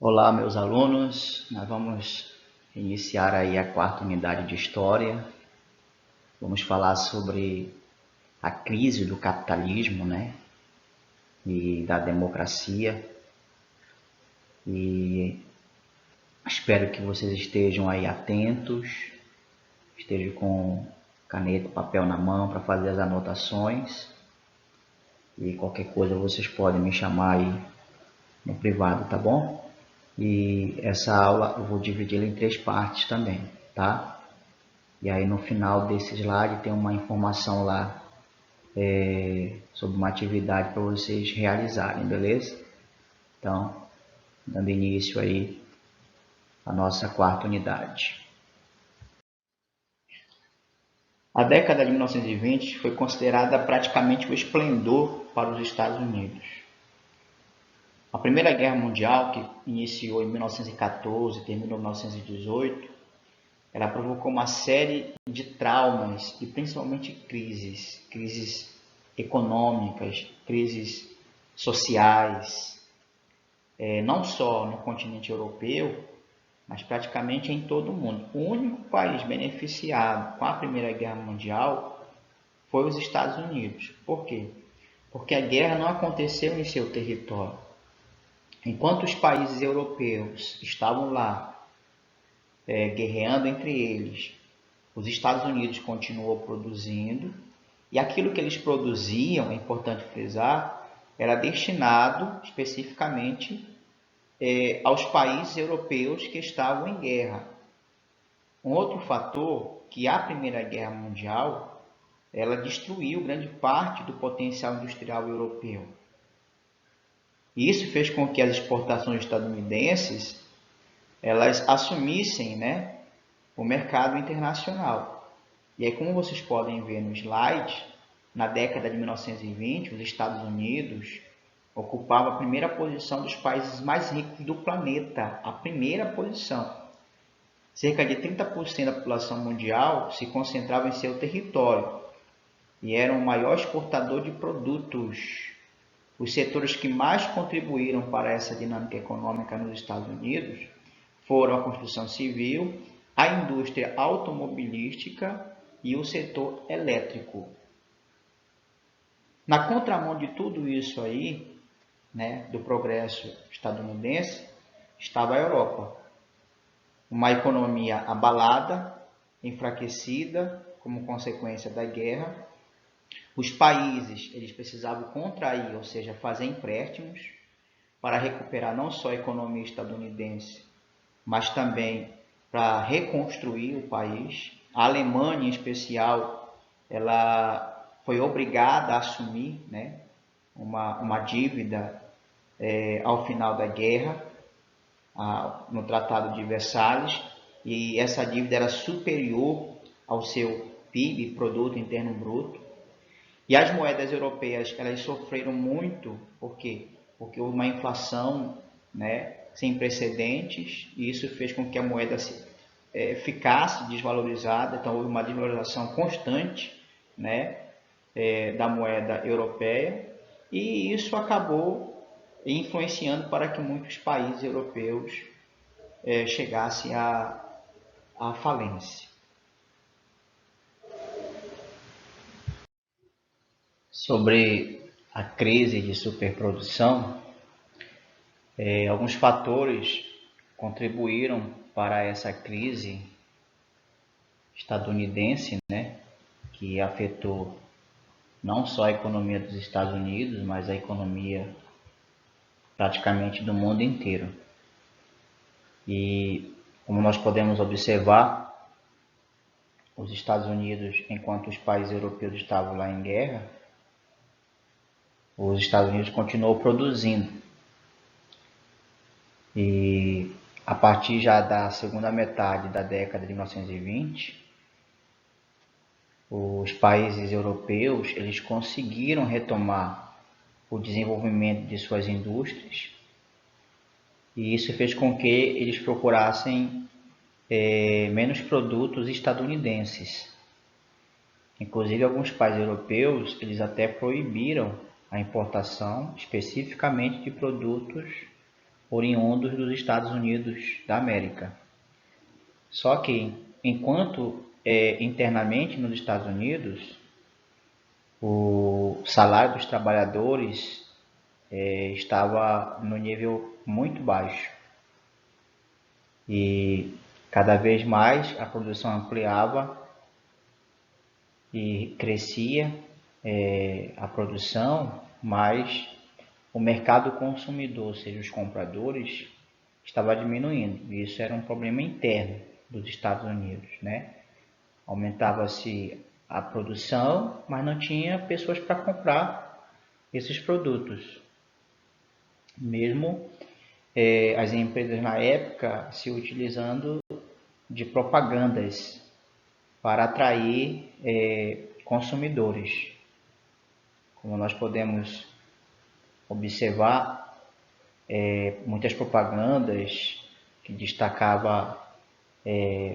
Olá, meus alunos. Nós vamos iniciar aí a quarta unidade de História. Vamos falar sobre a crise do capitalismo, né? E da democracia. E espero que vocês estejam aí atentos, estejam com caneta e papel na mão para fazer as anotações. E qualquer coisa vocês podem me chamar aí no privado, tá bom? E essa aula eu vou dividi-la em 3 partes também, tá? E aí no final desse slide tem uma informação lá sobre uma atividade para vocês realizarem, beleza? Então, dando início aí à nossa quarta unidade. A década de 1920 foi considerada praticamente o esplendor para os Estados Unidos. A Primeira Guerra Mundial, que iniciou em 1914 e terminou em 1918, ela provocou uma série de traumas e principalmente crises econômicas, crises sociais, não só no continente europeu, mas praticamente em todo o mundo. O único país beneficiado com a Primeira Guerra Mundial foi os Estados Unidos. Por quê? Porque a guerra não aconteceu em seu território. Enquanto os países europeus estavam lá guerreando entre eles, os Estados Unidos continuou produzindo, e aquilo que eles produziam, é importante frisar, era destinado especificamente aos países europeus que estavam em guerra. Um outro fator que a Primeira Guerra Mundial, ela destruiu grande parte do potencial industrial europeu. E isso fez com que as exportações estadunidenses elas assumissem, né, o mercado internacional. E aí, como vocês podem ver no slide, na década de 1920, os Estados Unidos ocupavam a primeira posição dos países mais ricos do planeta, a primeira posição. Cerca de 30% da população mundial se concentrava em seu território e era o maior exportador de produtos. Os setores que mais contribuíram para essa dinâmica econômica nos Estados Unidos foram a construção civil, a indústria automobilística e o setor elétrico. Na contramão de tudo isso aí, né, do progresso estadunidense, estava a Europa. Uma economia abalada, enfraquecida como consequência da guerra. Os países eles precisavam contrair, ou seja, fazer empréstimos para recuperar não só a economia estadunidense, mas também para reconstruir o país. A Alemanha, em especial, ela foi obrigada a assumir, né, uma dívida ao final da guerra, no Tratado de Versalhes, e essa dívida era superior ao seu PIB, Produto Interno Bruto. E as moedas europeias elas sofreram muito, por quê? Porque houve uma inflação, né, sem precedentes, e isso fez com que a moeda ficasse desvalorizada. Então houve uma desvalorização constante, né, da moeda europeia, e isso acabou influenciando para que muitos países europeus chegassem à falência. Sobre a crise de superprodução, alguns fatores contribuíram para essa crise estadunidense, né, que afetou não só a economia dos Estados Unidos, mas a economia praticamente do mundo inteiro. E como nós podemos observar, os Estados Unidos, enquanto os países europeus estavam lá em guerra, os Estados Unidos continuou produzindo. E a partir já da segunda metade da década de 1920, os países europeus eles conseguiram retomar o desenvolvimento de suas indústrias, e isso fez com que eles procurassem menos produtos estadunidenses. Inclusive, alguns países europeus eles até proibiram a importação especificamente de produtos oriundos dos Estados Unidos da América. Só que, enquanto internamente nos Estados Unidos, o salário dos trabalhadores estava no nível muito baixo. E cada vez mais a produção ampliava e crescia a produção, mas o mercado consumidor, ou seja, os compradores, estava diminuindo. E isso era um problema interno dos Estados Unidos, né? Aumentava-se a produção, mas não tinha pessoas para comprar esses produtos. Mesmo as empresas na época se utilizando de propagandas para atrair consumidores. Como nós podemos observar, muitas propagandas que destacavam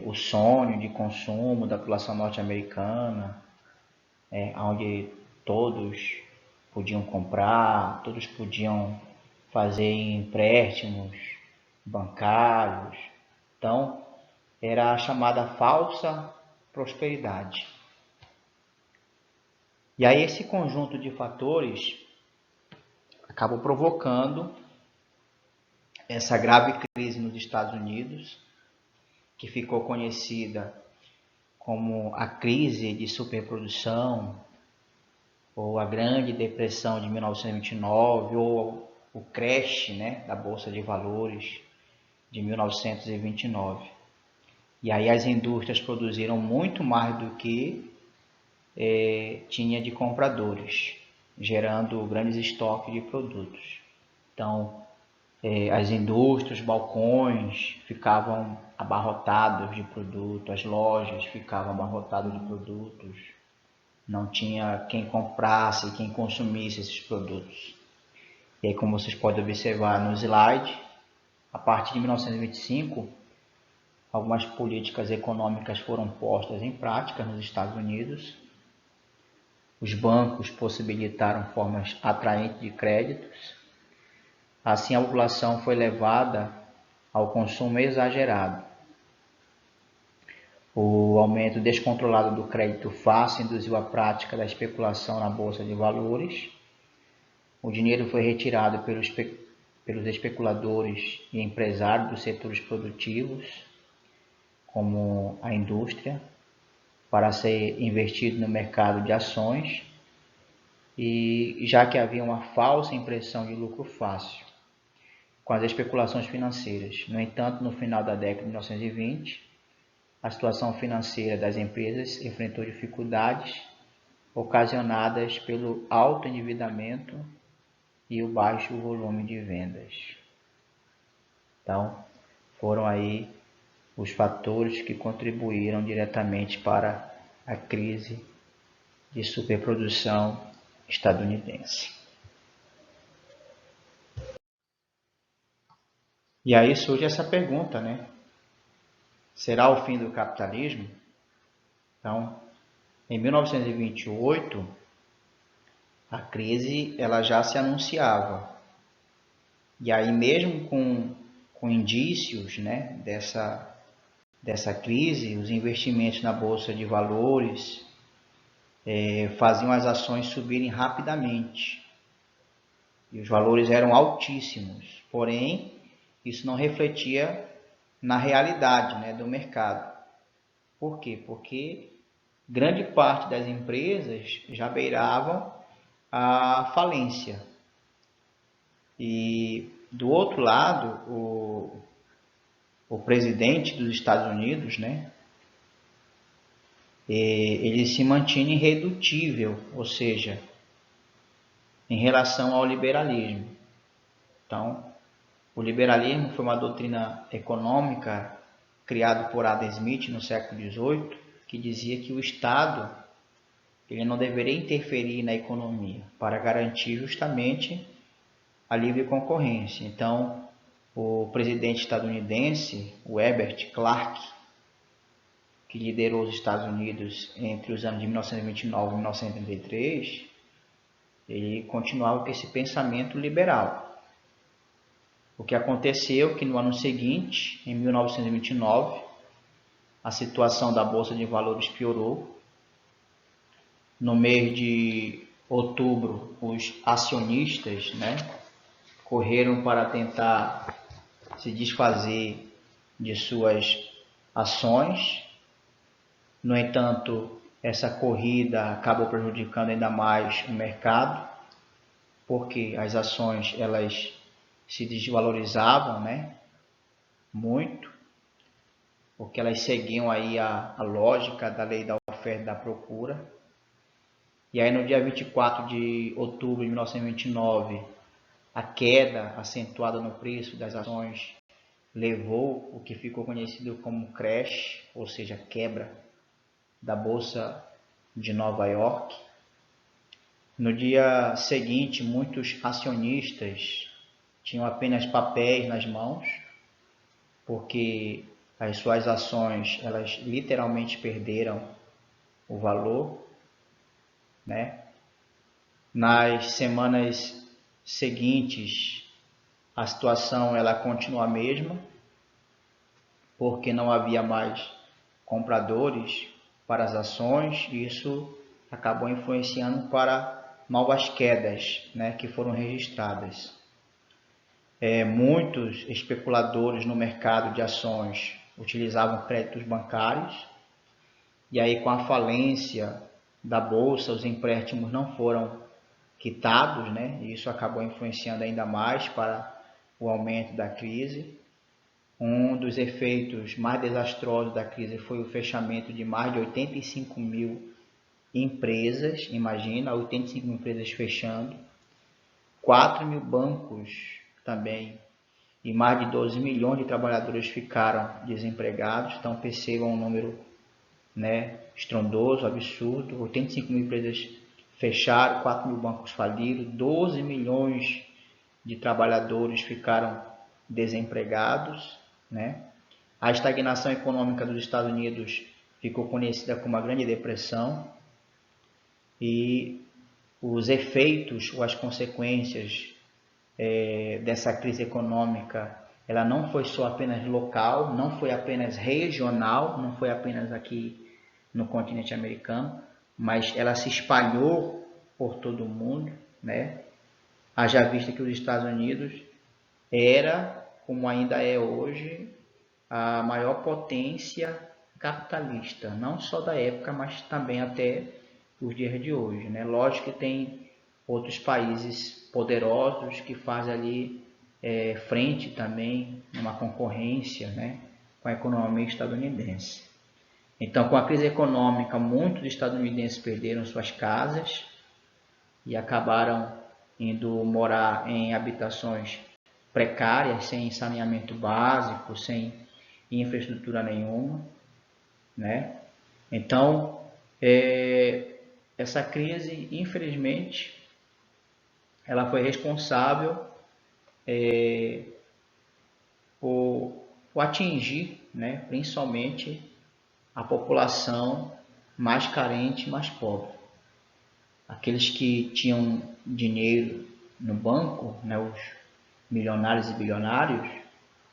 o sonho de consumo da população norte-americana, onde todos podiam comprar, todos podiam fazer empréstimos bancários. Então, era a chamada falsa prosperidade. E aí esse conjunto de fatores acabou provocando essa grave crise nos Estados Unidos, que ficou conhecida como a crise de superprodução, ou a Grande Depressão de 1929, ou o crash, né, da Bolsa de Valores de 1929. E aí as indústrias produziram muito mais do que tinha de compradores, gerando grandes estoques de produtos. Então, as indústrias, os balcões ficavam abarrotados de produtos, as lojas ficavam abarrotadas de produtos, não tinha quem comprasse, quem consumisse esses produtos. E aí, como vocês podem observar no slide, a partir de 1925, algumas políticas econômicas foram postas em prática nos Estados Unidos. Os bancos possibilitaram formas atraentes de créditos. Assim, a população foi levada ao consumo exagerado. O aumento descontrolado do crédito fácil induziu a prática da especulação na bolsa de valores. O dinheiro foi retirado pelos especuladores e empresários dos setores produtivos, como a indústria, para ser investido no mercado de ações, e já que havia uma falsa impressão de lucro fácil com as especulações financeiras. No entanto, no final da década de 1920, a situação financeira das empresas enfrentou dificuldades ocasionadas pelo alto endividamento e o baixo volume de vendas. Então, foram aí os fatores que contribuíram diretamente para a crise de superprodução estadunidense. E aí surge essa pergunta, né? Será o fim do capitalismo? Então, em 1928, a crise ela já se anunciava. E aí mesmo com indícios, né, dessa crise, os investimentos na Bolsa de Valores faziam as ações subirem rapidamente. E os valores eram altíssimos. Porém, isso não refletia na realidade, né, do mercado. Por quê? Porque grande parte das empresas já beiravam a falência. E do outro lado, o presidente dos Estados Unidos, né, ele se mantinha irredutível, ou seja, em relação ao liberalismo. Então, o liberalismo foi uma doutrina econômica criada por Adam Smith no século XVIII, que dizia que o Estado ele não deveria interferir na economia para garantir justamente a livre concorrência. Então, o presidente estadunidense, o Herbert Clark, que liderou os Estados Unidos entre os anos de 1929 e 1933, ele continuava com esse pensamento liberal. O que aconteceu é que no ano seguinte, em 1929, a situação da Bolsa de Valores piorou. No mês de outubro, os acionistas, correram para tentar se desfazer de suas ações. No entanto, essa corrida acabou prejudicando ainda mais o mercado, porque as ações elas se desvalorizavam, muito, porque elas seguiam aí a lógica da lei da oferta e da procura. E aí no dia 24 de outubro de 1929, a queda acentuada no preço das ações levou o que ficou conhecido como crash, ou seja, quebra da Bolsa de Nova York. No dia seguinte, muitos acionistas tinham apenas papéis nas mãos, porque as suas ações elas literalmente perderam o valor, Nas semanas seguintes, a situação ela continua a mesma, porque não havia mais compradores para as ações, e isso acabou influenciando para novas quedas, que foram registradas. Muitos especuladores no mercado de ações utilizavam créditos bancários, e aí com a falência da bolsa, os empréstimos não foram quitados, e isso acabou influenciando ainda mais para o aumento da crise. Um dos efeitos mais desastrosos da crise foi o fechamento de mais de 85 mil empresas, imagina, 85 mil empresas fechando, 4 mil bancos também, e mais de 12 milhões de trabalhadores ficaram desempregados. Então percebam um número estrondoso, absurdo, 85 mil empresas fecharam, 4 mil bancos faliram, 12 milhões de trabalhadores ficaram desempregados. A estagnação econômica dos Estados Unidos ficou conhecida como a Grande Depressão, e os efeitos ou as consequências dessa crise econômica, ela não foi só apenas local, não foi apenas regional, não foi apenas aqui no continente americano, mas ela se espalhou por todo o mundo, Haja vista que os Estados Unidos era, como ainda é hoje, a maior potência capitalista, não só da época, mas também até os dias de hoje, Lógico que tem outros países poderosos que fazem ali frente também, numa concorrência, com a economia estadunidense. Então, com a crise econômica, muitos estadunidenses perderam suas casas e acabaram indo morar em habitações precárias, sem saneamento básico, sem infraestrutura nenhuma, Então, essa crise, infelizmente, ela foi responsável por atingir, principalmente a população mais carente, mais pobre. Aqueles que tinham dinheiro no banco, os milionários e bilionários,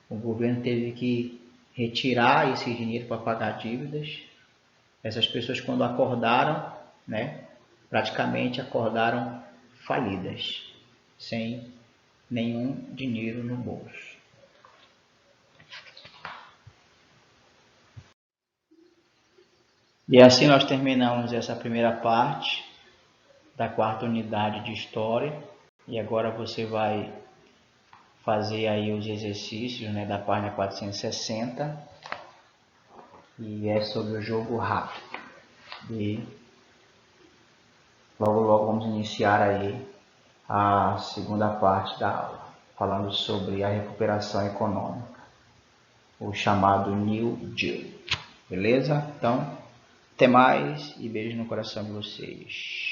o governo teve que retirar esse dinheiro para pagar dívidas. Essas pessoas, quando acordaram, praticamente acordaram falidas, sem nenhum dinheiro no bolso. E assim nós terminamos essa primeira parte da quarta unidade de História. E agora você vai fazer aí os exercícios da página 460. E é sobre o jogo rápido. E logo vamos iniciar aí a segunda parte da aula, falando sobre a recuperação econômica, o chamado New Deal. Beleza? Então, até mais e beijo no coração de vocês.